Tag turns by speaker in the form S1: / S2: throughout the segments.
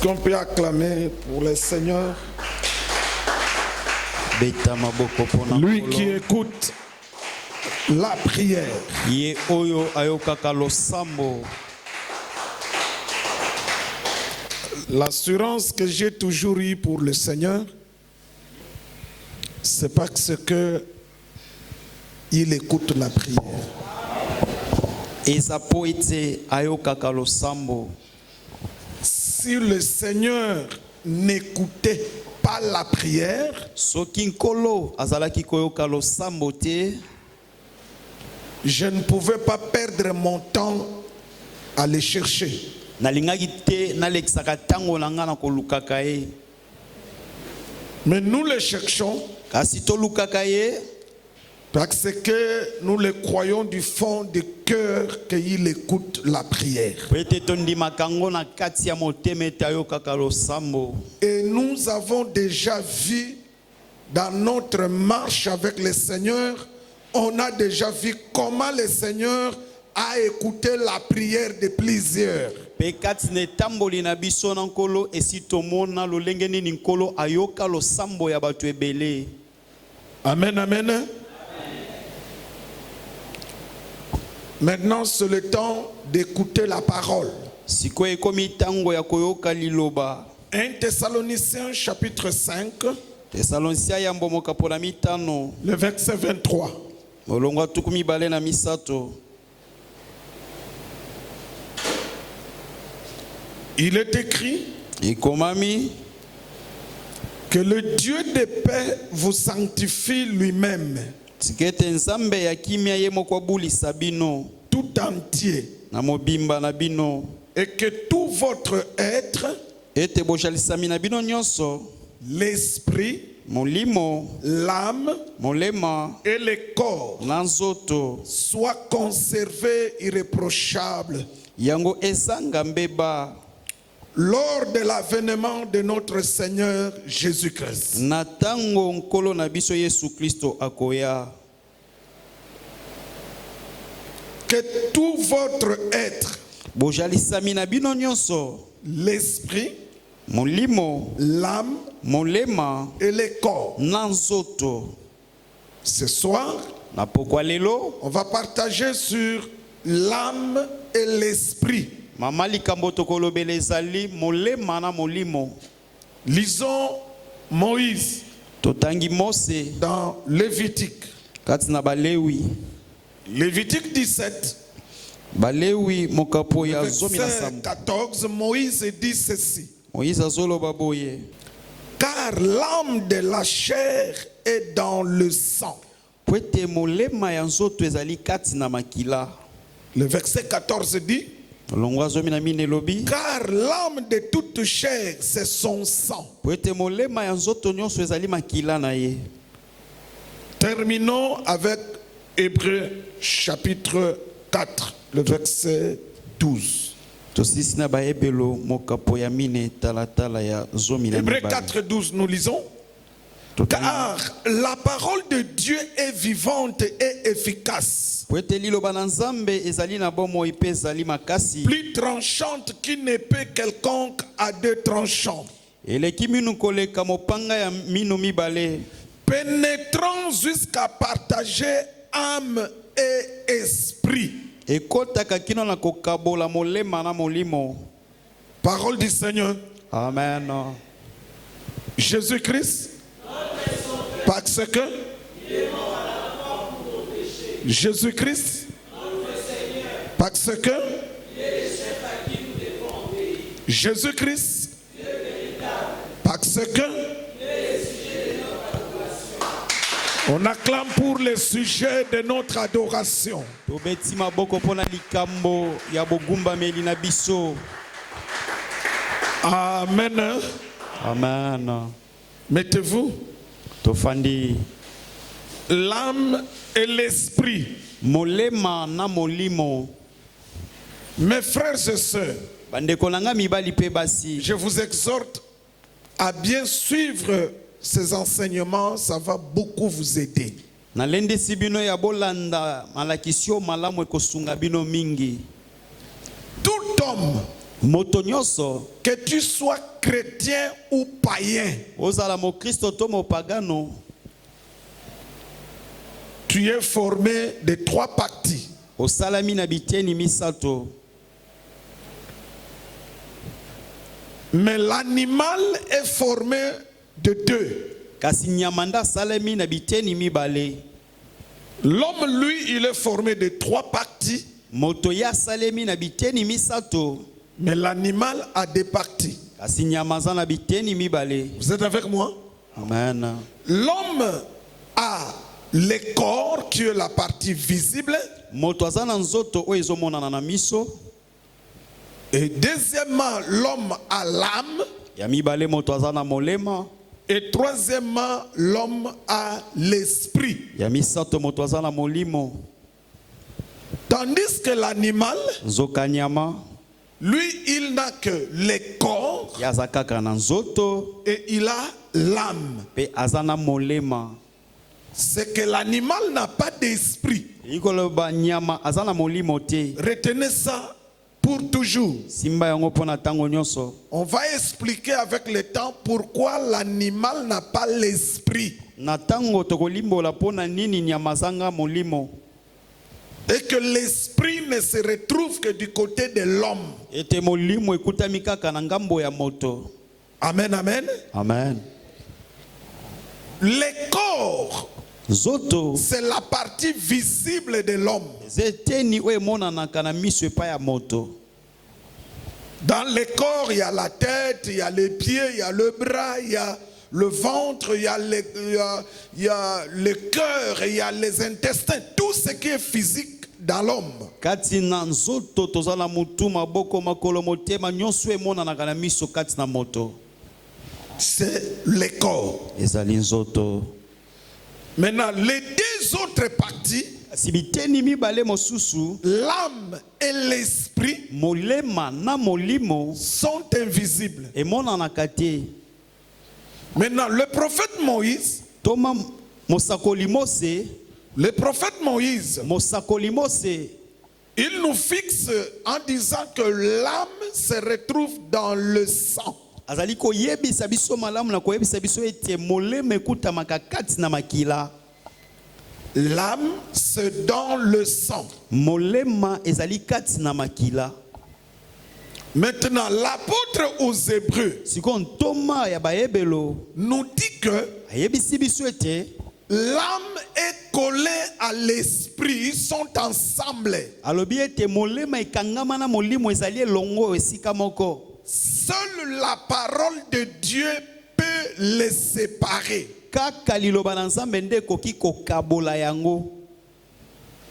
S1: Est-ce qu'on peut acclamer pour le Seigneur? Lui qui écoute la prière. L'assurance que j'ai toujours eue pour le Seigneur, c'est parce que il écoute la prière. Si le Seigneur n'écoutait pas la prière, je ne pouvais pas perdre mon temps à les chercher. Mais nous les cherchons parce que nous le croyons du fond du cœur qu'il écoute la prière. Et nous avons déjà vu dans notre marche avec le Seigneur, on a déjà vu comment le Seigneur a écouté la prière de plusieurs. Amen, amen. Maintenant, c'est le temps d'écouter la parole. 1 Thessaloniciens chapitre 5, le verset 23. Il est écrit que le Dieu de paix vous sanctifie lui-même, tout entier, et que tout votre être, l'esprit, l'âme et le corps soient conservés irréprochables lors de l'avènement de notre Seigneur Jésus-Christ. Que tout votre être, l'esprit, l'âme et le corps. Ce soir, on va partager sur l'âme et l'esprit. Lisons Moïse dans Lévitique. Lévitique 17, verset 14, Moïse dit ceci. Car l'âme de la chair est dans le sang. Le verset 14 dit, car l'âme de toute chair, c'est son sang. Terminons avec Hébreux chapitre 4, le verset 12. Hébreux 4, 12, nous lisons. Car la parole de Dieu est vivante et efficace, plus tranchante qu'une épée quelconque à deux tranchants, pénétrant jusqu'à partager âme et esprit. Parole du Seigneur.
S2: Amen.
S1: Jésus-Christ, parce que Jésus-Christ, parce que Jésus-Christ, parce que on acclame pour le sujet de notre adoration. Amen.
S2: Amen.
S1: Mettez-vous. L'âme et l'esprit. Mes frères et sœurs, je vous exhorte à bien suivre ces enseignements, ça va beaucoup vous aider. Tout homme
S2: Moto nyonso
S1: que tu sois chrétien ou païen,
S2: ozala mo Kristo to mo pagano,
S1: tu es formé de 3 parties.
S2: osalami na biteni misato.
S1: Mais l'animal est formé de 2.
S2: Kasi nyamanda salami na biteni mibale.
S1: L'homme, lui, il est formé de 3 parties.
S2: Moto ya salemi na biteni misato.
S1: Mais l'animal a 2 parties.
S2: Kasi nyamaza na biteni mibale.
S1: Vous êtes avec moi?
S2: Amen.
S1: L'homme a le corps qui est la partie visible.
S2: Moto azana nzoto o ezomonana na miso.
S1: Et deuxièmement, l'homme a l'âme.
S2: Ya mibale moto azana molema.
S1: Et troisièmement, l'homme a l'esprit.
S2: Ya misato moto azana molimo.
S1: Tandis que l'animal,
S2: Nzoka nyama
S1: lui, il n'a que le corps
S2: ya zakaka na nzoto
S1: et il a l'âme.
S2: pe azana molema.
S1: C'est que l'animal n'a pas d'esprit.
S2: Ikoloba nyama azana molimo te.
S1: Retenez ça pour toujours.
S2: Simba yango pona tango nyonso.
S1: On va expliquer avec le temps pourquoi l'animal n'a pas l'esprit.
S2: Na tango tokolimbola pona nini nyama zanga molimo.
S1: Et que l'esprit ne se retrouve que du côté de l'homme.
S2: Ete molimo ekutami kaka na ngambo ya moto.
S1: Amen, amen.
S2: Amen.
S1: Le corps,
S2: Zoto
S1: c'est la partie visible de l'homme.
S2: zeteni o emonanaka na miso epai ya moto.
S1: Dans le corps, il y a la tête, il y a les pieds, il y a le bras, il y a le ventre, il y a le cœur, il y a les intestins. Tout ce qui est physique dans l'homme.
S2: Kati na nzoto tozala mutu maboko makolo motema nyonso emonanaka na miso kati na moto.
S1: C'est le corps.
S2: Ezali nzoto.
S1: Maintenant, les 2 autres parties,
S2: Sibiteni mibale mosusu,
S1: l'âme et l'esprit,
S2: molema na molimo
S1: sont invisibles.
S2: emonanaka te.
S1: Maintenant, le prophète Moïse,
S2: Toma mosakoli Mose, mosakoli Mose,
S1: il nous fixe en disant que l'âme se retrouve dans le sang.
S2: azali koyebisa biso malamu na koyebisa biso ete molema ekutamaka kati na makila.
S1: L'âme, c'est dans le sang.
S2: Molema ezali kati na makila.
S1: Maintenant, l'apôtre aux Hébreux
S2: Siko ntoma ya baebelo
S1: nous dit que
S2: ayebisi biso ete
S1: l'âme est collée à l'esprit. Ils sont ensemble.
S2: alobi ete molema ekangama na molimo ezali elongo esika moko.
S1: Seule la parole de Dieu peut les séparer.
S2: Kaka liloba na Nzambe nde ekoki kokabola yango.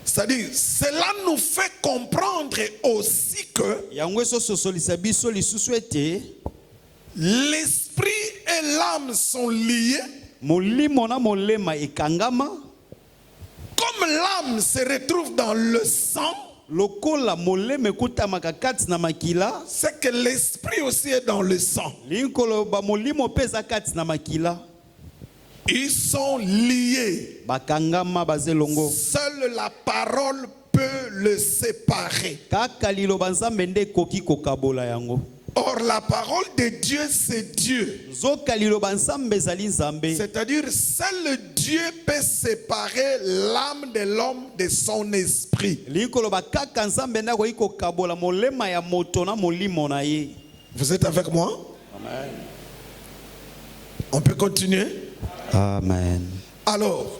S1: C'est-à-dire, cela nous fait comprendre aussi que
S2: Yango esosolisa biso lisusu ete
S1: l'esprit et l'âme sont liés.
S2: molimo na molema ekangama.
S1: Comme l'âme se retrouve dans le sang,
S2: Lokola molema ekutamaka kati na makila,
S1: c'est que l'esprit aussi est dans le sang.
S2: linkoloba molimo peza kati na makila.
S1: Ils sont liés.
S2: Bakangama bazelongo.
S1: Seule la parole peut le séparer.
S2: Kaka liloba Nzambe nde ekoki kokabola yango.
S1: Or, la parole de Dieu, c'est Dieu.
S2: Zoka liloba Nzambe ezali Nzambe.
S1: C'est-à-dire, seul Dieu peut séparer l'âme de l'homme de son esprit.
S2: Linkoloba kaka Nzambe nde akoki kokabola molema ya moto na molimo na ye.
S1: Vous êtes avec moi?
S2: Amen.
S1: On peut continuer?
S2: Amen.
S1: Alors,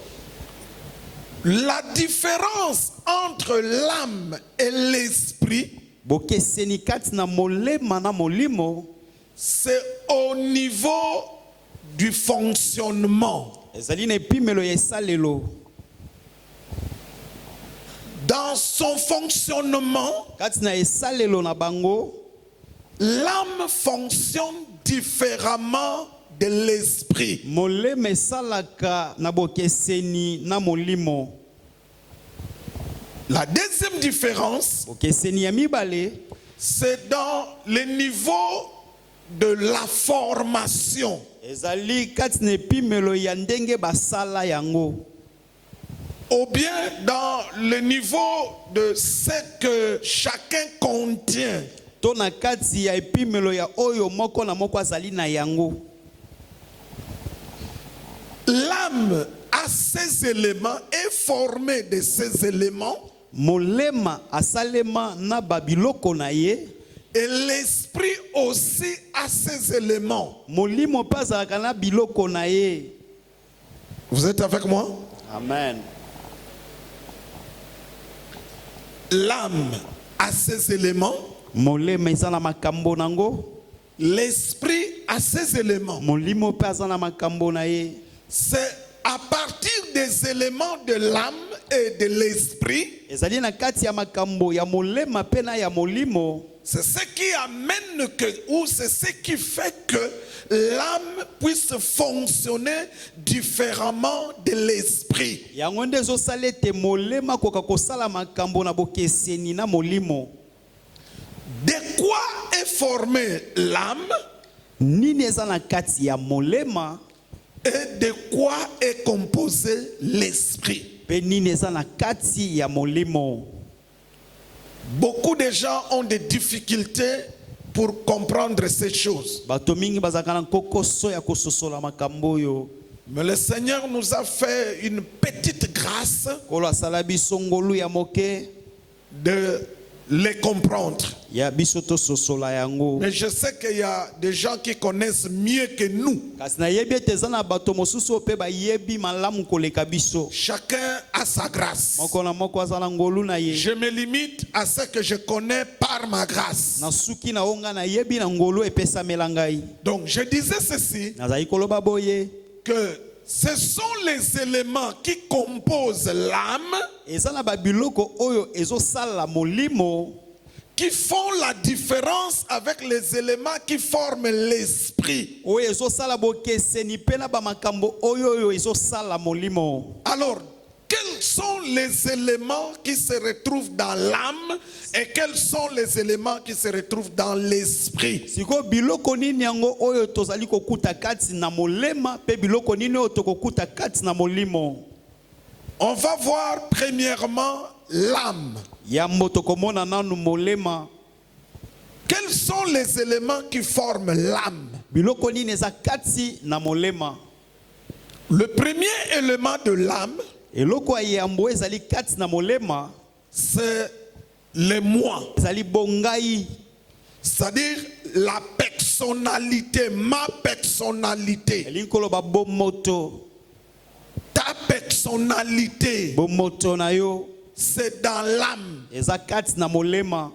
S1: la différence entre l'âme et l'esprit,
S2: Bokeseni kati na molema na molimo,
S1: c'est au niveau du fonctionnement.
S2: ezali na epimelo ya esalelo.
S1: Dans son fonctionnement,
S2: Kati na esalelo na bango,
S1: l'âme fonctionne différemment de l'esprit.
S2: molema esalaka na bokeseni na molimo.
S1: La deuxième différence,
S2: Bokeseni ya mibale,
S1: c'est dans le niveau de la formation.
S2: ezali kati na epimelo ya ndenge basala yango.
S1: Ou bien dans le niveau de ce que chacun contient.
S2: to na kati ya epimelo ya oyo moko na moko azali na yango.
S1: L'âme a ses éléments, est formée de ces éléments.
S2: Molema asalema na babiloko na ye.
S1: Et l'esprit aussi a ses éléments.
S2: Molimo pazalaka na biloko na ye.
S1: Vous êtes avec moi?
S2: Amen.
S1: L'âme a ses éléments.
S2: Molema ezala makambo nango.
S1: L'esprit a ses éléments.
S2: Molimo pazala makambo na ye.
S1: C'est à partir des éléments de l'âme et de l'esprit.
S2: Ezali na kati ya makambo ya molema pena ya molimo.
S1: C'est ce qui amène que, ou c'est ce qui fait que l'âme puisse fonctionner différemment de l'esprit.
S2: Yango nde ezosala ete molema koka kosala makambo na bokeseni na molimo.
S1: De quoi est formée l'âme?
S2: Nini eza na kati ya molema?
S1: Et de quoi est composé l'esprit?
S2: Pe nini eza na kati ya molimo?
S1: Beaucoup de gens ont des difficultés pour comprendre ces choses.
S2: Bato mingi bazalaka na kokoso ya kososola makambo yo.
S1: Mais le Seigneur nous a fait une petite grâce
S2: Kolo asala biso ngolu ya moke
S1: de les comprendre.
S2: ya biso to sosola yango.
S1: Mais je sais qu'il y a des gens qui connaissent mieux que nous.
S2: Kasi na yebi ete eza na bato mosusu pe ba yebi malamu koleka biso.
S1: Chacun a sa grâce.
S2: Moko na moko azala ngolu na ye.
S1: Je me limite à ce que je connais par ma grâce.
S2: Na suki na onga na yebi na ngolu epesamela ngai.
S1: Donc je disais ceci,
S2: Nazali koloba boye
S1: que ce sont les éléments qui composent l'âme
S2: eza na babiloko oyo ezosala molimo
S1: qui font la différence avec les éléments qui forment l'esprit.
S2: oyo ezosala bokeseni pe na bamakambo oyo ezosala molimo.
S1: Alors, quels sont les éléments qui se retrouvent dans l'âme et quels sont les éléments qui se retrouvent dans l'esprit?
S2: Siko biloko nini yango oyo tozali kokuta kati na molema pe biloko nini oyo tokokuta kati na molimo?
S1: On va voir premièrement l'âme.
S2: Yambo tokomona nanu molema.
S1: Quels sont les éléments qui forment l'âme?
S2: Biloko nini eza kati na molema?
S1: Le premier élément de l'âme,
S2: Eloko ya yambo ezali kati na molema,
S1: c'est le moi.
S2: ezali bongai.
S1: C'est-à-dire la personnalité, ma personnalité,
S2: Elingi koloba bomoto.
S1: ta personnalité,
S2: Bomoto na yo
S1: c'est dans l'âme.
S2: eza kati na molema.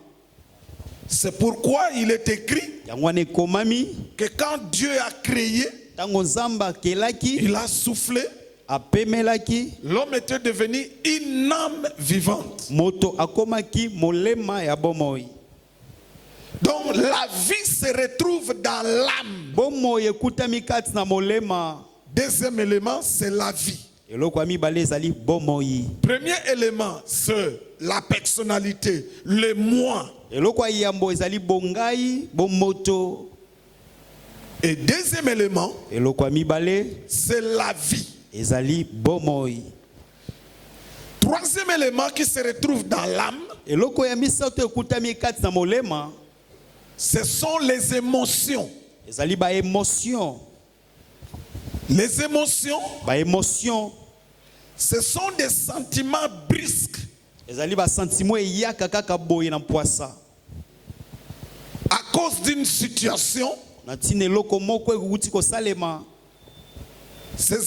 S1: C'est pourquoi il est écrit
S2: Yango wana ekomami
S1: que quand Dieu a créé,
S2: tango nzamba akelaki
S1: il a soufflé,
S2: apemelaki
S1: l'homme était devenu une âme vivante.
S2: moto akomaki molema ya bomoi.
S1: Donc la vie se retrouve dans l'âme.
S2: Bomoi ekutami kati na molema.
S1: Deuxième élément, c'est la vie.
S2: Eloko ya mibale ezali bomoi.
S1: Premier élément, c'est la personnalité, le moi.
S2: Eloko ya yambo ezali bongai, bomoto.
S1: Et deuxième élément,
S2: Eloko ya mibale
S1: c'est la vie.
S2: ezali bomoi.
S1: Troisième élément qui se retrouve dans l'âme,
S2: Eloko ya misato ekutami kati na molema,
S1: ce sont les émotions.
S2: ezali ba émotion.
S1: Les émotions,
S2: Ba émotion
S1: ce sont des sentiments brusques
S2: ezali ba sentiment eyaka kaka boye na poisa.
S1: à cause d'une situation.
S2: Na tina eloko moko ekuti kosalema.
S1: Ces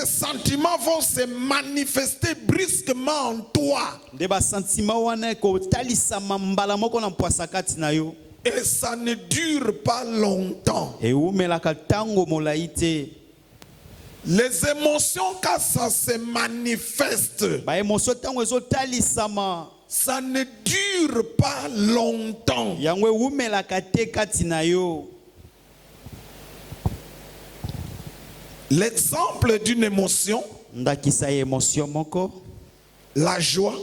S1: sentiments vont se manifester brusquement en toi.
S2: Nde ba sentiment wana ekotalisama mbala moko na poisa kati na yo.
S1: Et ça ne dure pas longtemps.
S2: Eumelaka tango molai te.
S1: Les émotions, quand ça se manifeste,
S2: Ba émotion tango ezotalisama.
S1: ça ne dure pas longtemps.
S2: Yango eumelaka te kati na yo.
S1: L'exemple d'une émotion,
S2: Ndakisa émotion moko.
S1: la joie,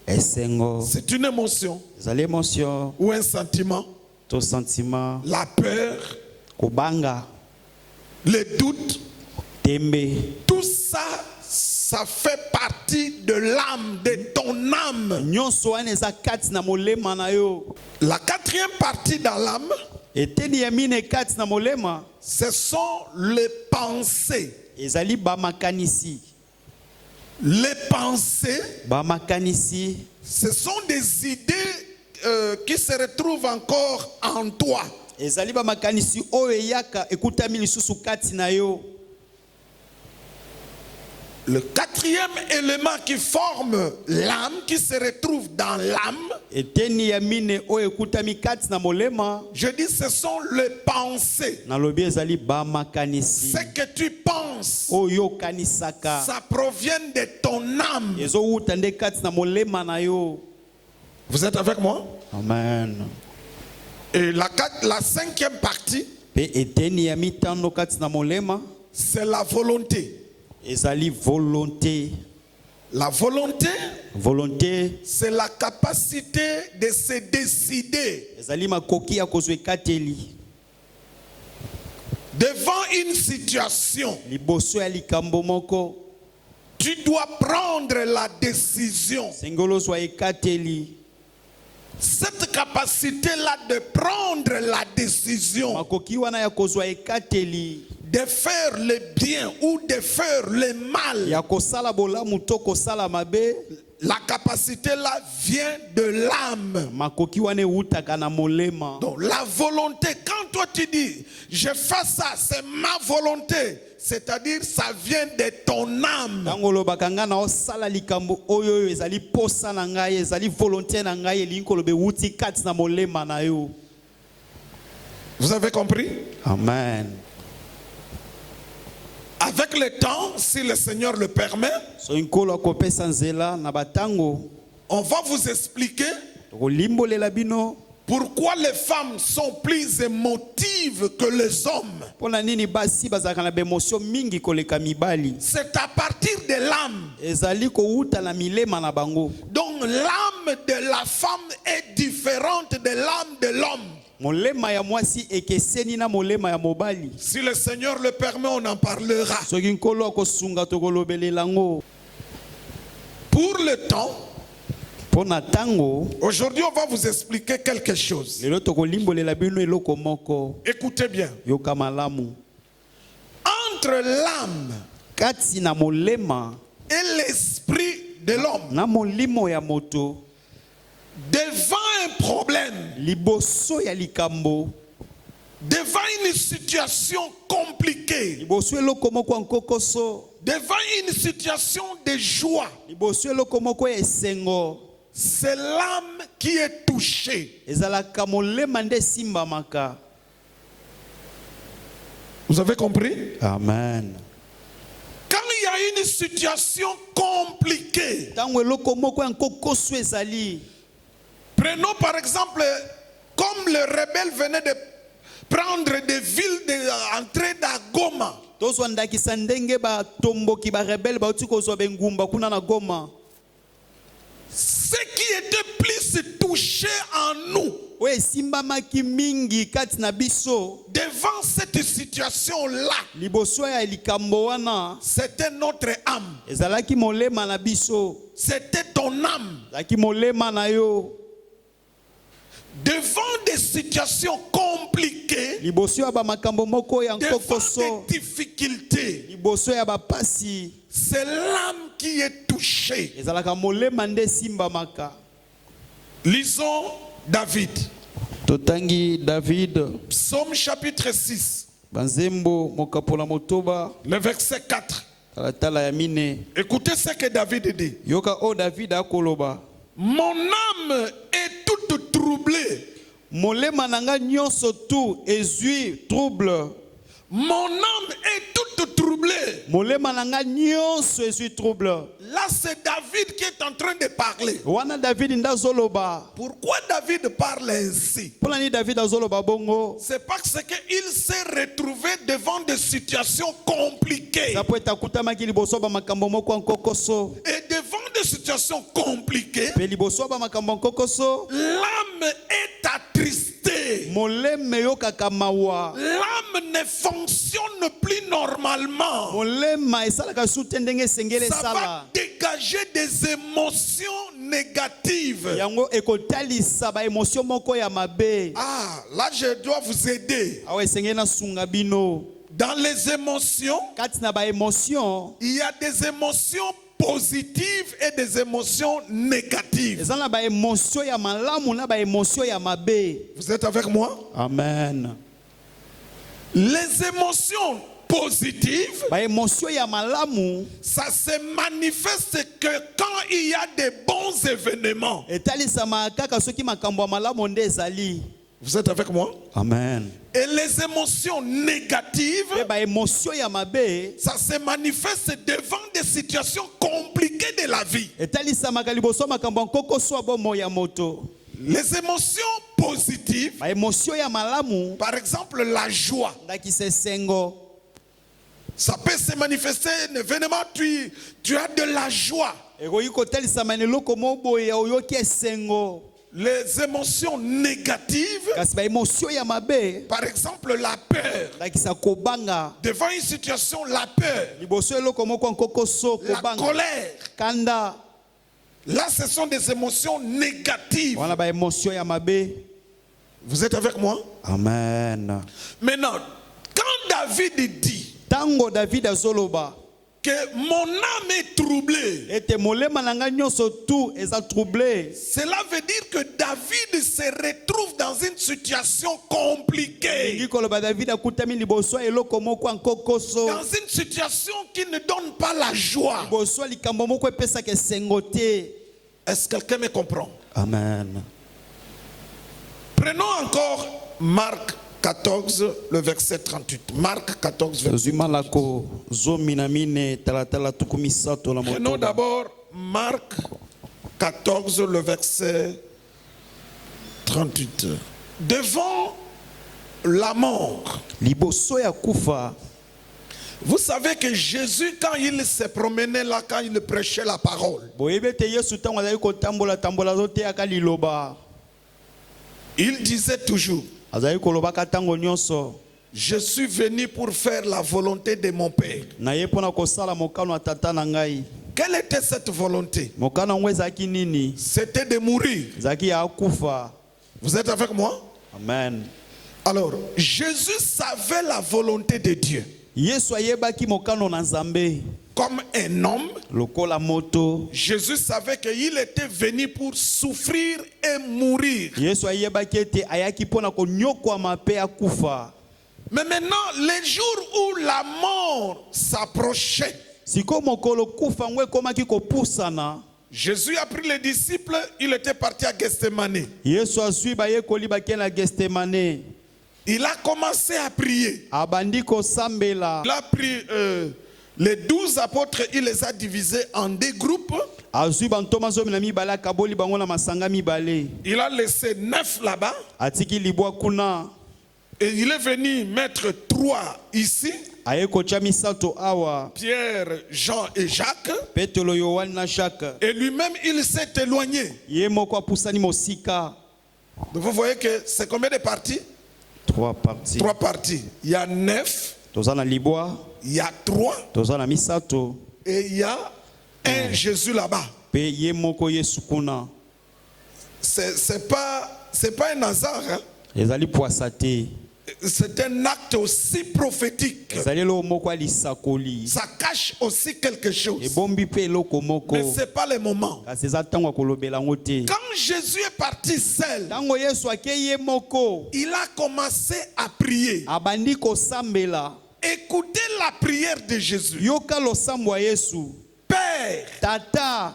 S2: Esengo.
S1: c'est une émotion
S2: Ezali émotion.
S1: ou un sentiment.
S2: To sentiment.
S1: La peur,
S2: Kobanga.
S1: le doute,
S2: Tembe.
S1: tout ça, ça fait partie de l'âme, de ton âme.
S2: nyonso wana eza kati na molema na yo.
S1: La quatrième partie dans l'âme,
S2: Eteni ya mine kati na molema
S1: ce sont les pensées.
S2: ezali bamakanisi.
S1: Les pensées,
S2: Bamakanisi
S1: ce sont des idées qui se retrouvent encore en toi.
S2: ezali bamakanisi oyo eyaka ekutami lisusu kati na yo.
S1: Le quatrième élément qui forme l'âme, qui se retrouve dans l'âme,
S2: Eteni ya mine oyo ekutami kati na molema
S1: je dis ce sont les pensées.
S2: nalobi ezali bamakanisi
S1: Ce que tu penses,
S2: oyo okanisaka
S1: ça provient de ton âme.
S2: ezowuta nde kati na molema na yo.
S1: Vous êtes avec moi?
S2: Amen.
S1: Et la cinquième partie,
S2: Pe eteni ya mitano kati na molema
S1: c'est la volonté.
S2: ezali volonté.
S1: La volonté,
S2: Volonté
S1: c'est la capacité de se décider
S2: ezali makoki ya kozwa ekateli
S1: devant une situation.
S2: liboso ya likambo moko.
S1: Tu dois prendre la décision.
S2: Sengolo ozwa ekateli.
S1: Cette capacité-là de prendre la décision,
S2: Makoki wana ya kozwa ekateli
S1: de faire le bien ou de faire le mal,
S2: ya kosala bolamu to kosala mabe,
S1: la capacité-là vient de l'âme.
S2: makoki wana ewutaka na molema.
S1: Donc la volonté, quand toi tu dis, je fais ça, c'est ma volonté, c'est-à-dire ça vient de ton âme.
S2: Tango olobaka nga na osala likambo oyo oyo ezali posa na ngai, ezali volonté na ngai elingi koloba ewuti kati na molema na yo.
S1: Vous avez compris?
S2: Amen.
S1: Avec le temps, si le Seigneur le permet,
S2: So nkolo akopesa nzela na batango
S1: on va vous expliquer
S2: tokolimbolela bino
S1: pourquoi les femmes sont plus émotives que les hommes.
S2: mpona nini basi bazalaka na baemotio mingi koleka mibali.
S1: C'est à partir de l'âme.
S2: Ezali kowuta na milema na bango.
S1: Donc l'âme de la femme est différente de l'âme de l'homme.
S2: Molema ya mwasi ekeseni na molema ya mobali.
S1: Si le Seigneur le permet, on en parlera.
S2: Soki nkolo akosunga tokolobelela ngo.
S1: Pour le temps,
S2: Mpona tango
S1: aujourd'hui on va vous expliquer quelque chose.
S2: lelo tokolimbolela bino eloko moko.
S1: Écoutez bien.
S2: Yoka malamu.
S1: Entre l'âme
S2: Kati na molema
S1: et l'esprit de l'homme,
S2: na molimo ya moto
S1: devant un problème,
S2: liboso ya likambo,
S1: devant une situation compliquée,
S2: liboso eloko moko ya nkokoso,
S1: devant une situation de joie,
S2: liboso eloko moko ya esengo,
S1: c'est l'âme qui est touchée.
S2: ezalaka molema nde esimbamaka.
S1: Vous avez compris?
S2: Amen.
S1: Quand il y a une situation compliquée,
S2: Tango eloko moko ya nkokoso ezali,
S1: prenons par exemple, comme les rebelles venaient de prendre des villes d'entrée à Goma.
S2: tozwa ndakisa ndenge batomboki barebele bauti kozwa bengumba kuna na Goma.
S1: Ce qui était plus touché en nous,
S2: Oyo esimbamaki mingi kati na biso,
S1: devant cette situation-là,
S2: liboso ya likambo wana,
S1: c'était notre âme.
S2: ezalaki molema na biso,
S1: C'était ton âme.
S2: ezalaki molema na yo.
S1: Devant des situations compliquées,
S2: Liboso ya bamakambo moko ya
S1: devant
S2: nkokoso,
S1: des difficultés,
S2: liboso ya bapasi,
S1: c'est l'âme qui est touchée.
S2: ezalaka molema nde esimbamaka.
S1: Lisons David.
S2: Totangi David,
S1: Psaume chapitre 6,
S2: banzembo mokapola motoba,
S1: le verset 4.
S2: talatala ya mine.
S1: Écoutez ce que David dit.
S2: Yoka o David akoloba.
S1: Mon âme est toute troublée.
S2: Molema nanga nyonso tu ezui trouble.
S1: Mon âme est toute troublée.
S2: Molema nanga nyonso ezui trouble.
S1: Là, c'est David qui est en train de parler.
S2: Wana David ndazoloba.
S1: Pourquoi David parle ainsi?
S2: Pona ni David azoloba bongo.
S1: C'est parce qu'il s'est retrouvé devant des situations compliquées.
S2: Sapo etakutamaki liboso ba makambo moko nkokoso.
S1: Et devant des situations compliquées,
S2: Pe liboso ba makambo nkokoso,
S1: l'âme est attristée. fatigué.
S2: moleme yokaka mawa
S1: L'âme ne fonctionne plus normalement.
S2: molema esalaka su te ndenge esengeli
S1: Ça va
S2: esala
S1: dégager des émotions négatives.
S2: yango ekotalisa baemotio moko ya mabe
S1: Ah, là je dois vous aider.
S2: awa esengeli nasunga bino
S1: Dans les émotions,
S2: kati na baemotio
S1: il y a des émotions positives et des émotions négatives.
S2: eza na baemotio ya malamu na baemotio ya mabe.
S1: Vous êtes avec moi?
S2: Amen.
S1: Les émotions positives,
S2: Baemotio ya malamu
S1: ça se manifeste que quand il y a des bons événements.
S2: etalisama kaka soki makambo ya malamu nde ezali.
S1: Vous êtes avec moi?
S2: Amen.
S1: Et les émotions négatives,
S2: Pe baemotio ya mabe
S1: ça se manifeste devant des situations compliquées de la vie.
S2: etalisamaka liboso makambo ya nkokoso ya bomo ya moto.
S1: Les émotions positives,
S2: Baemotio ya malamu
S1: par exemple la joie,
S2: ndakisa esengo
S1: ça peut se manifester un événement, tu as de la joie.
S2: ekoki kotalisama na eloko mo boye oyoki esengo.
S1: Les émotions négatives,
S2: Kasi baemotio ya mabe
S1: par exemple la peur.
S2: ndakisa kobanga
S1: Devant une situation, la peur,
S2: liboso eloko moko ya nkokoso
S1: la
S2: kobanga
S1: colère.
S2: kanda
S1: Là, ce sont des émotions négatives.
S2: wana baemotio ya mabe.
S1: Vous êtes avec moi?
S2: Amen.
S1: Maintenant, quand David dit
S2: Tango David azoloba
S1: que mon âme est troublée,
S2: ete molema na nga nyonso tu eza troublé.
S1: cela veut dire que David se retrouve dans une situation compliquée.
S2: Ngi koloba David akutami liboso ya eloko moko ya nkokoso.
S1: Dans une situation qui ne donne pas la joie.
S2: Liboso ya likambo moko epesaka esengo te.
S1: Est-ce que quelqu'un me comprend?
S2: Amen.
S1: Prenons encore Marc 14, le verset 38. Marc 14, verset.
S2: Zuma lako zomi na mine talatala tukumi sato la
S1: Prenons
S2: moto.
S1: d'abord Marc 14, le verset 38. Devant la mort,
S2: Liboso ya kufa.
S1: vous savez que Jésus, quand il se promenait là, quand il prêchait la parole,
S2: Boyebe te Yesu tango azali kotambola tambola zote aka liloba.
S1: il disait toujours,
S2: Azali koloba katango nyonso.
S1: je suis venu pour faire la volonté de mon Père.
S2: Na ye pona kosala mokano ya tata na ngai.
S1: Quelle était cette volonté?
S2: Mokano ngo ezaki nini?
S1: C'était de mourir.
S2: Zaki ya kufa.
S1: Vous êtes avec moi?
S2: Amen.
S1: Alors, Jésus savait la volonté de Dieu.
S2: Yesu ayebaki mokano na Nzambe.
S1: Comme un homme,
S2: Lokola moto.
S1: Jésus savait qu'il était venu pour souffrir et mourir.
S2: Yesu ayebaki ete ayaki pona konyokwama pe akufa.
S1: Mais maintenant, les jours où la mort s'approchait,
S2: Siko mokolo kufa ngwe komaki kopusana.
S1: Jésus a pris les disciples, il était parti à Gethsemane.
S2: Yesu asui bayekoli bake na Gethsemane.
S1: Il a commencé à prier.
S2: Abandi kosambela.
S1: Il a pris les 12 apôtres, il les a divisés en deux groupes.
S2: Azui bantoma zomi na mibale akaboli bango na masanga mibale.
S1: Il a laissé 9 là-bas.
S2: Atiki libwa kuna.
S1: Et il est venu mettre 3 ici.
S2: Ayeko cha misato awa.
S1: Pierre, Jean et Jacques.
S2: Petelo Yohane na Jacques.
S1: Et lui-même, il s'est éloigné.
S2: Ye moko apusani mosika.
S1: Donc vous voyez que c'est combien de parties?
S2: 3 parties.
S1: 3 parties. Il y a 9,
S2: Tozana libwa.
S1: il y a 3
S2: Tozana misato.
S1: et il y a un Jésus là-bas.
S2: Pe ye moko Yesu kuna.
S1: C'est pas un hasard. Hein?
S2: Ezali poisate.
S1: C'est un acte aussi prophétique.
S2: Ezali lo moko alisakoli.
S1: Ça cache aussi quelque chose.
S2: Ebombi pe loko moko.
S1: Mais ce n'est pas le moment.
S2: Kasi eza tango ya kolobela ngo te.
S1: Quand Jésus est parti seul,
S2: Tango Yesu akeye moko.
S1: il a commencé à prier.
S2: Abandi kosambela.
S1: Écoutez la prière de Jésus.
S2: Yoka losambo ya Yesu.
S1: Père,
S2: Tata.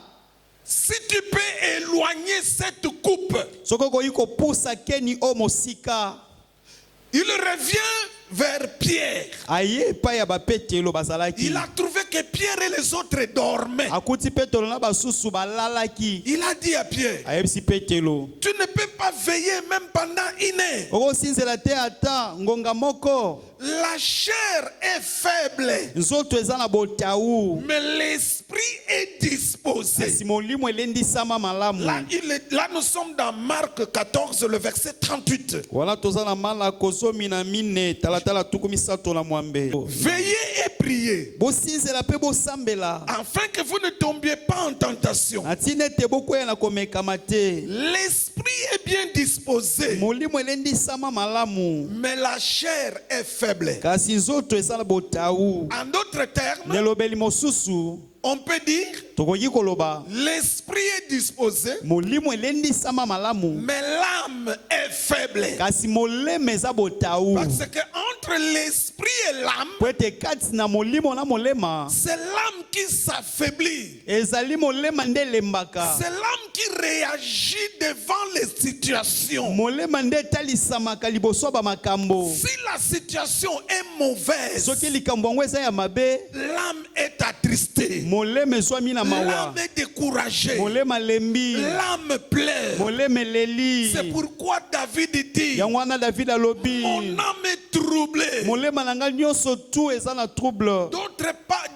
S1: si tu peux éloigner cette coupe,
S2: Soko koyi kopusa keni o mosika.
S1: il revient vers Pierre.
S2: Aye pa ya bapetelo bazalaki.
S1: Il a trouvé que Pierre et les autres dormaient.
S2: Akuti petelo na basusu balalaki.
S1: Il a dit à Pierre,
S2: Ayebisi petelo.
S1: tu ne peux pas veiller même pendant 1 heure.
S2: Oko sinzela te ata ngonga moko.
S1: La chair est faible,
S2: Nzoto eza na botaou.
S1: mais l'esprit est disponible. disposé.
S2: kasi molimo elendisama malamu.
S1: Là, nous sommes dans Marc 14, le verset 38.
S2: Wana toza na Malako zomi na mine talatala tuku misato na mwambe.
S1: Veillez et priez,
S2: Bosinzela pe bosambela.
S1: afin que vous ne tombiez pas en tentation.
S2: Atine te bokoya na komekama te.
S1: L'esprit est bien disposé,
S2: Molimo elendisama malamu.
S1: mais la chair est faible.
S2: Kasi nzoto ezala botau.
S1: En d'autres termes,
S2: Nelobeli mosusu.
S1: on peut dire
S2: Tokoki koloba.
S1: l'esprit est disposé,
S2: Molimo elendisama malamu.
S1: mais l'âme est faible.
S2: Kasi moleme eza botau.
S1: Parce que entre l'esprit et l'âme,
S2: Po ete kati na molimo na molema.
S1: c'est l'âme qui s'affaiblit.
S2: Ezali molema nde lembaka.
S1: C'est l'âme qui réagit devant les situations.
S2: Molema nde talisamaka liboso ba makambo.
S1: Si la situation est mauvaise,
S2: Soki likambo yango eza ya mabe,
S1: l'âme est attristée.
S2: molema ezwami na mawa.
S1: L'âme est découragée.
S2: Molema lembi.
S1: L'âme pleure.
S2: Molema eleli.
S1: C'est pourquoi David dit,
S2: Yango wana David alobi.
S1: mon âme est troublée.
S2: Molema na ngai nyonso tu eza na trouble.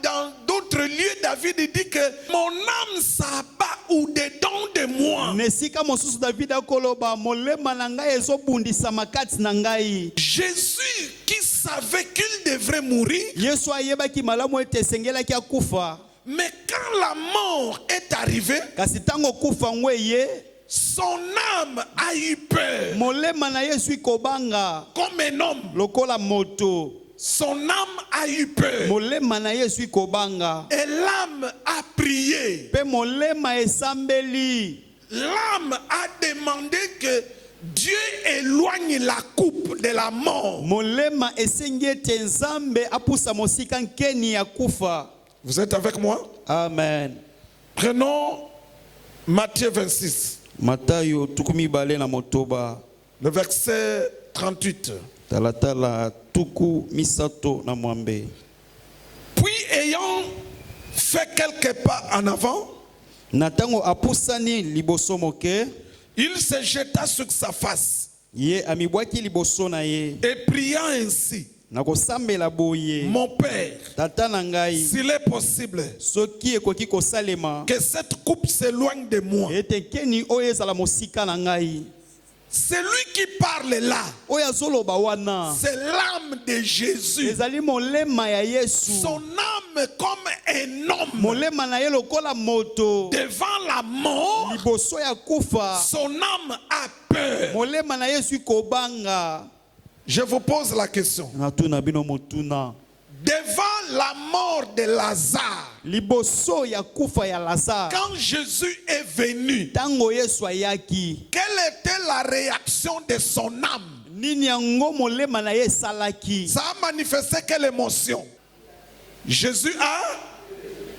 S1: Dans d'autres lieux, David dit que mon âme s'abat au-dedans de moi.
S2: Nesika mosusu David akoloba molema na ngai ezobundisama kati na ngai.
S1: Jésus qui savait qu'il devrait mourir,
S2: Yesu ayebaki malamu ete esengelaki akufa.
S1: mais quand la mort est arrivée,
S2: Kasi tango kufa ngo eye,
S1: son âme a eu peur.
S2: molema na Yesu ikobanga
S1: Comme un homme,
S2: lokola moto.
S1: son âme a eu peur.
S2: Molema na Yesu ikobanga.
S1: Et l'âme a prié.
S2: Pe molema esambeli.
S1: L'âme a demandé que Dieu éloigne la coupe de la mort.
S2: Molema esengi ete Nzambe apusa mosika nkeni ya kufa.
S1: Vous êtes avec moi?
S2: Amen.
S1: Prenons Matthieu 26,
S2: Matayo tukumi bale na motoba.
S1: le verset 38.
S2: Talatala tuku misato na mwambe.
S1: Puis ayant fait quelques pas en avant,
S2: Natango apusani liboso moke.
S1: il se jeta sur sa face
S2: Ye amibwaki liboso na ye.
S1: et priant ainsi,
S2: Nakosambela boye.
S1: mon Père,
S2: Tata na ngai.
S1: s'il est possible,
S2: Soki ekoki kosalema.
S1: que cette coupe s'éloigne de moi.
S2: Ete keni oyo ezala mosika na ngai.
S1: Celui qui parle là,
S2: Oyo azoloba wana.
S1: c'est l'âme de Jésus.
S2: Ezali molema ya Yesu.
S1: Son âme comme un homme
S2: Molema na ye lokola moto.
S1: devant la mort,
S2: Liboso ya kufa.
S1: son âme a peur.
S2: Molema na Yesu ikobanga.
S1: Je vous pose la question.
S2: Natuna bino motuna.
S1: Devant la mort de Lazare,
S2: Liboso ya kufa ya Lazare.
S1: quand Jésus est venu,
S2: Tango Yesu ayaki.
S1: quelle était la réaction de son âme?
S2: Nini yango molema na ye salaki.
S1: Ça a manifesté quelle émotion? Jésus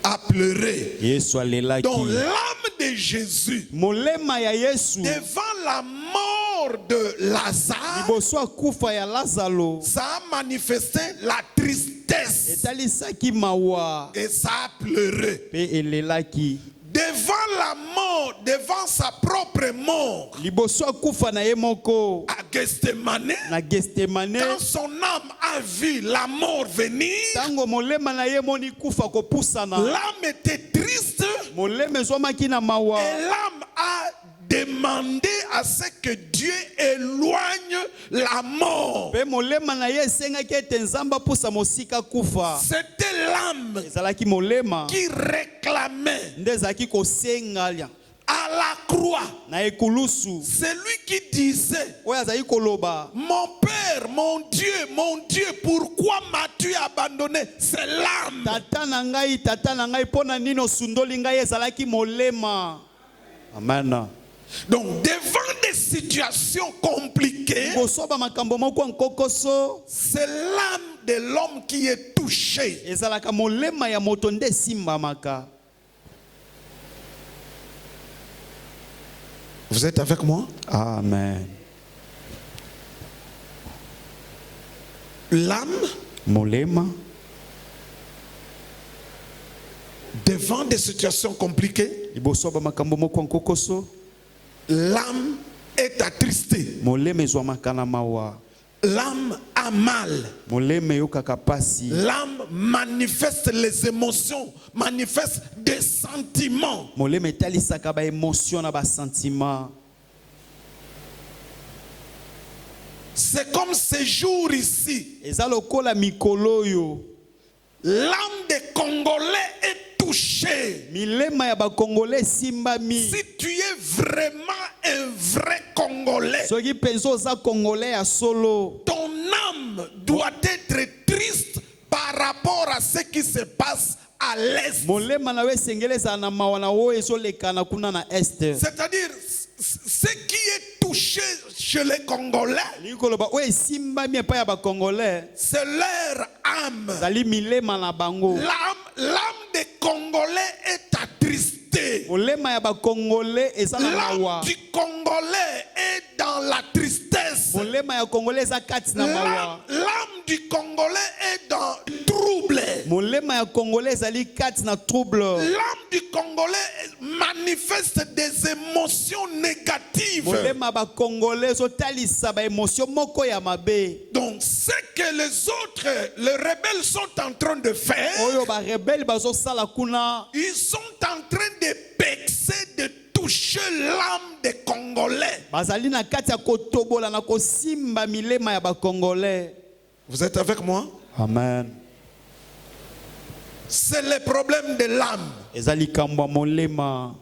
S1: a pleuré.
S2: Yesu alelaki.
S1: Donc l'âme de Jésus,
S2: Molema ya Yesu.
S1: devant la mort de Lazare,
S2: Liboso ya kufa ya Lazaro.
S1: ça a manifesté la tristesse
S2: Etalisaki mawa.
S1: et ça a pleuré.
S2: Pe elelaki.
S1: Devant la mort, devant sa propre mort,
S2: Liboso ya kufa na ye moko.
S1: à Gethsemane,
S2: Na Gethsemane.
S1: quand son âme a vu la mort venir,
S2: Tango molema na ye moni kufa kopusana.
S1: l'âme était triste
S2: Molema ezwamaki na mawa.
S1: et l'âme a demandé à ce que Dieu éloigne la mort.
S2: Pe molema na ye esengaki ete Nzambe apusa mosika kufa.
S1: C'était l'âme
S2: Ezalaki molema.
S1: qui réclamait
S2: Nde ezalaki kosengalia.
S1: à la croix.
S2: Na ekulusu.
S1: C'est lui qui disait,
S2: Oyo azali koloba.
S1: mon Père, mon Dieu, pourquoi m'as-tu abandonné? C'est l'âme.
S2: Tata na ngai pona nini osundoli ngai ezalaki molema. Amen.
S1: Donc, devant des situations compliquées,
S2: Kosoba makambo moko nkokoso.
S1: c'est l'âme de l'homme qui est touchée.
S2: Ezalaka molema ya moto nde simbamaka.
S1: Vous êtes avec moi?
S2: Amen.
S1: L'âme,
S2: Molema.
S1: devant des situations compliquées,
S2: Libosoba makambo moko nkokoso.
S1: l'âme est attristée.
S2: Molema ezwamaka na mawa.
S1: L'âme a a mal.
S2: molema eyokaka pasi.
S1: L'âme manifeste les émotions, manifeste des sentiments.
S2: Molema etalisaka ba émotion na ba sentiment.
S1: C'est comme ce jour ici.
S2: Eza lokola mikolo yo.
S1: L'âme des Congolais est touchée.
S2: Milema ya ba Congolais simbami.
S1: Si tu es vraiment un vrai Congolais,
S2: Soki penso za Congolais ya solo.
S1: ton âme doit être triste par rapport à ce qui se passe à l'Est.
S2: Molema na we sengeleza na mawana wo ezoleka na kuna na est.
S1: C'est-à-dire, ce qui est touché chez les Congolais,
S2: Likoloba o esimbami epai ya ba Congolais.
S1: c'est leur âme.
S2: Zali milema na bango.
S1: L'âme des Congolais est attristée.
S2: Molema ya ba Congolais eza na mawa.
S1: L'âme du Congolais est dans la tristesse.
S2: Molema ya Congolais eza kati na mawa.
S1: L'âme du Congolais est dans le trouble.
S2: Molema ya Congolais ezali kati na trouble.
S1: L'âme du Congolais manifeste des émotions négatives.
S2: Molema ba Congolais ezotalisa ba émotion moko ya mabe.
S1: Donc, ce que les autres, les rebelles sont en train de faire,
S2: Oyo ba rebelle bazosala kuna.
S1: ils sont en train de pexer, de toucher l'âme des Congolais.
S2: Bazali na kati ya kotobola na kosimba milema ya ba Congolais.
S1: Vous êtes avec moi?
S2: Amen.
S1: C'est le problème de l'âme.
S2: Ezali kambwa molema.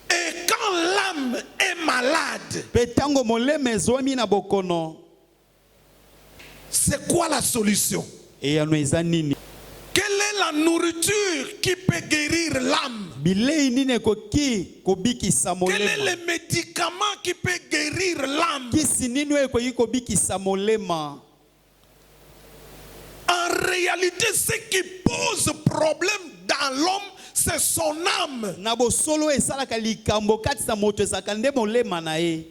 S1: Et quand l'âme est malade,
S2: Petango molema ezwami na bokono.
S1: c'est quoi la solution?
S2: Et yano eza nini?
S1: Quelle est la nourriture qui peut guérir l'âme?
S2: Bilei nini ekoki kobikisa
S1: Quel est
S2: molema?
S1: le médicament qui peut guérir l'âme?
S2: Kisi nini ekoki kobikisa molema?
S1: En réalité, ce qui pose problème dans l'homme, c'est son âme.
S2: Na bosolo esalaka likambo kati na moto ezalaka nde molema na ye.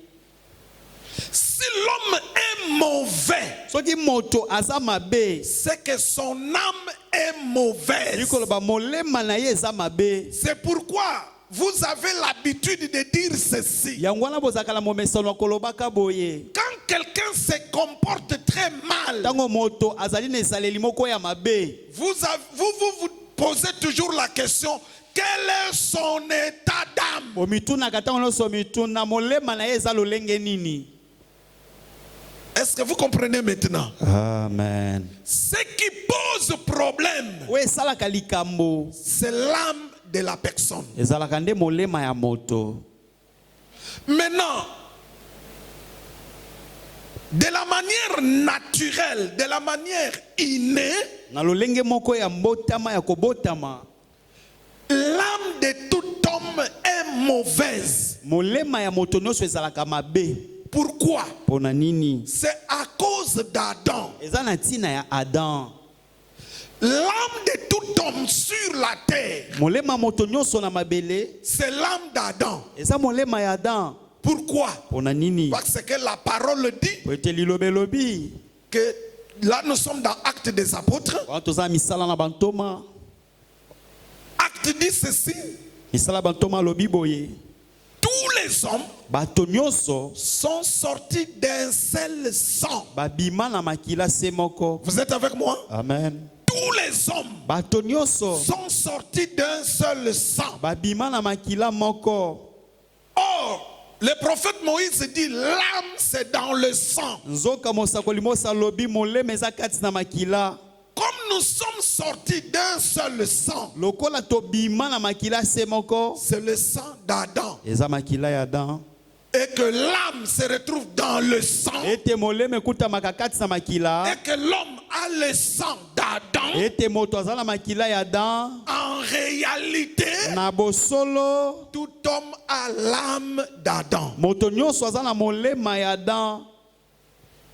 S1: Si l'homme est mauvais,
S2: Soki moto aza mabe,
S1: c'est que son âme est mauvaise.
S2: likoloba molema na ye eza mabe.
S1: C'est pourquoi vous avez l'habitude de dire ceci.
S2: Yango wana bozalaka na momesano ya kolobaka boye.
S1: Quand quelqu'un se comporte très mal,
S2: Tango moto azali na esaleli moko ya mabe,
S1: vous posez toujours la question, quel est son état d'âme?
S2: omitunaka ntango nyonso mituna molema na ye eza lolenge nini?
S1: Est-ce que vous comprenez maintenant?
S2: Amen.
S1: Ce qui pose problème,
S2: Oyo esalaka likambo
S1: c'est l'âme de la personne.
S2: ezalaka nde molema ya moto.
S1: Maintenant, de la manière naturelle, de la manière innée,
S2: Na lolenge moko ya mbotama ya kobotama,
S1: l'âme de tout homme est mauvaise.
S2: molema ya moto nyonso ezalaka mabe.
S1: Pourquoi?
S2: Pona nini?
S1: C'est à cause d'Adam.
S2: Eza na ntina ya Adam.
S1: L'âme de tout homme sur la terre,
S2: Molema moto nyonso na mabele
S1: c'est l'âme d'Adam.
S2: eza molema ya Adam.
S1: Pourquoi?
S2: Pona nini?
S1: Parce que la parole dit
S2: Po ete lilobe lobi.
S1: que là nous sommes dans Actes des Apôtres.
S2: Wana toza misala na bantoma.
S1: Acte dit ceci,
S2: Misala bantoma lobi boye.
S1: tous les hommes
S2: Bato nyonso
S1: sont sortis d'un seul sang.
S2: babima na makila se moko.
S1: Vous êtes avec moi?
S2: Amen.
S1: Tous les hommes
S2: Bato nyonso
S1: sont sortis d'un seul sang.
S2: babima na makila moko.
S1: Or, le prophète Moïse dit, l'âme c'est dans le sang.
S2: Nzoka mosakoli mosa lobi molema eza kati na makila.
S1: Comme nous sommes sortis d'un seul sang,
S2: Lokola tobima na makila se moko.
S1: c'est le sang d'Adam.
S2: Eza makila ya Adam.
S1: Et que l'âme se retrouve dans le sang.
S2: Ete molema ekutamaka kati na makila.
S1: Et que l'homme a le sang d'Adam.
S2: Ete moto aza na makila ya Adam.
S1: En réalité,
S2: Na bosolo
S1: tout homme a l'âme d'Adam.
S2: moto nyonso aza na molema ya Adam.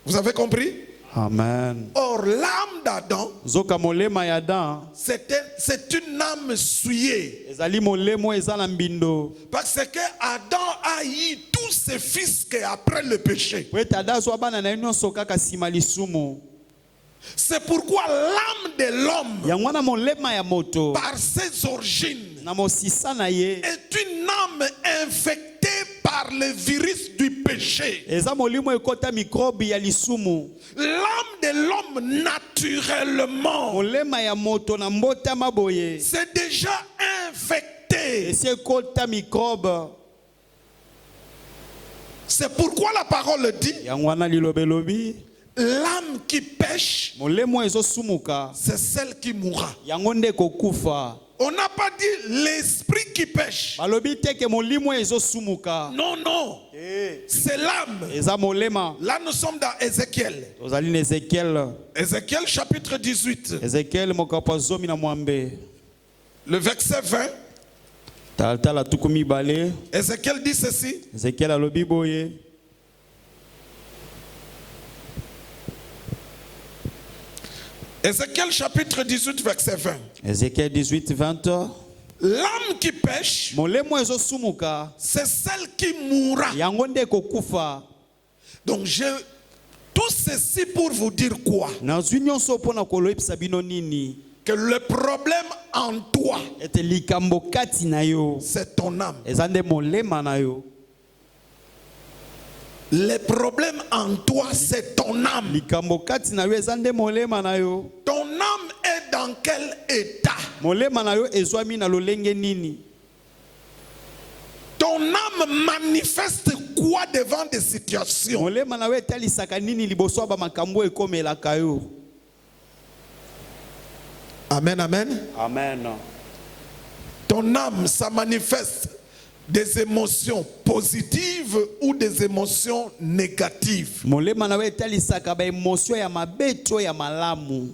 S1: Vous avez compris?
S2: Amen.
S1: Or, l'âme d'Adam,
S2: Zoka molema ya Adam
S1: c'est une âme souillée.
S2: ezali molemo eza na mbindo.
S1: Parce que Adam a eu tous ses fils après le péché.
S2: Po ete Adam azwa bana na ye nyonso kaka nsima lisumu.
S1: C'est pourquoi l'âme de l'homme,
S2: Yango wana molema ya moto
S1: par ses origines,
S2: na mosisa na ye
S1: est une âme infectée par le virus du péché.
S2: eza molimo ekota mikrobi ya lisumu.
S1: L'âme de de l'homme naturellement,
S2: molema ya moto na mbotama boye
S1: c'est déjà infecté.
S2: esi ekota microbe.
S1: C'est pourquoi la parole dit,
S2: Yango wana liloba elobi
S1: l'âme qui pêche,
S2: molemo ezosumuka
S1: c'est celle qui mourra.
S2: yango nde kokufa.
S1: On n'a pas dit l'esprit qui pêche.
S2: Balobi te ke molimo ezosumuka.
S1: Non, non. C'est l'âme.
S2: Eza molema.
S1: Là, nous sommes dans Ézéchiel.
S2: Tozali na Ézéchiel.
S1: Ézéchiel chapitre 18.
S2: Ézéchiel mokapo zomi na mwambe.
S1: Le verset 20.
S2: Tala tuku mibale.
S1: Ézéchiel dit ceci.
S2: Ézéchiel alobi boye.
S1: Ézéchiel chapitre 18 verset 20.
S2: Ézéchiel 18, 20.
S1: L'âme qui pêche,
S2: Molemo ezosumuka.
S1: c'est celle qui mourra.
S2: Yango nde kokufa.
S1: Donc tout ceci pour vous dire quoi?
S2: Nazwi nyonso pona koloyebisa bino nini?
S1: Que le problème en toi,
S2: Ete likambo kati na yo.
S1: c'est ton âme.
S2: Eza nde molema na yo.
S1: Le problème en toi, c'est ton âme.
S2: Likambo kati na yo eza nde molema na yo.
S1: Ton âme est dans quel état?
S2: Molema na yo ezwami na lolenge nini?
S1: Ton âme manifeste quoi devant des situations?
S2: Molema na yo etalisaka nini liboso ba makambo ekomelaka yo?
S1: Amen, amen.
S2: Amen.
S1: Ton âme, ça manifeste des émotions positives ou des émotions négatives.
S2: Molema na yo etalisaka ba émotion ya mabeto ya malamu.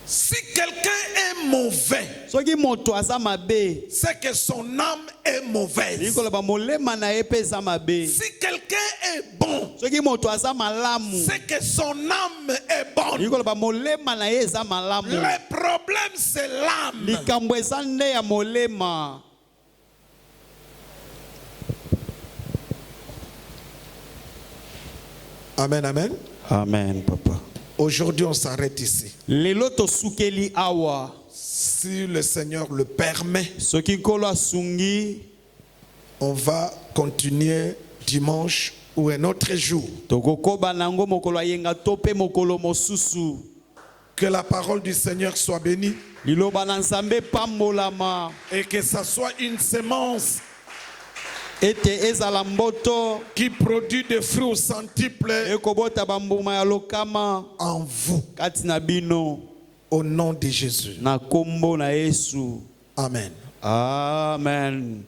S1: Si quelqu'un est mauvais,
S2: Soki moto aza mabe,
S1: c'est que son âme est mauvaise.
S2: likoloba molema na ye pe eza mabe.
S1: Si quelqu'un est bon,
S2: Soki moto aza malamu,
S1: c'est que son âme est bonne.
S2: likoloba molema na ye eza malamu.
S1: Le problème, c'est l'âme.
S2: Likambo eza nde ya molema.
S1: Amen, amen.
S2: Amen, papa.
S1: Aujourd'hui, on s'arrête ici.
S2: Lelo tosukeli awa.
S1: Si le Seigneur le permet,
S2: Soki nkolo asungi,
S1: on va continuer dimanche ou un autre jour.
S2: tokokoba nango mokolo ayenga to pe mokolo mosusu.
S1: Que la parole du Seigneur soit bénie
S2: Liloba na Nzambe pambolama.
S1: et que ça soit une semence
S2: Ete ezala mboto
S1: qui produit des fruits au centuple
S2: ekobota bambuma ya lokama
S1: en vous.
S2: kati na bino
S1: Au nom de Jésus.
S2: na kombo na Yesu.
S1: Amen.
S2: Amen.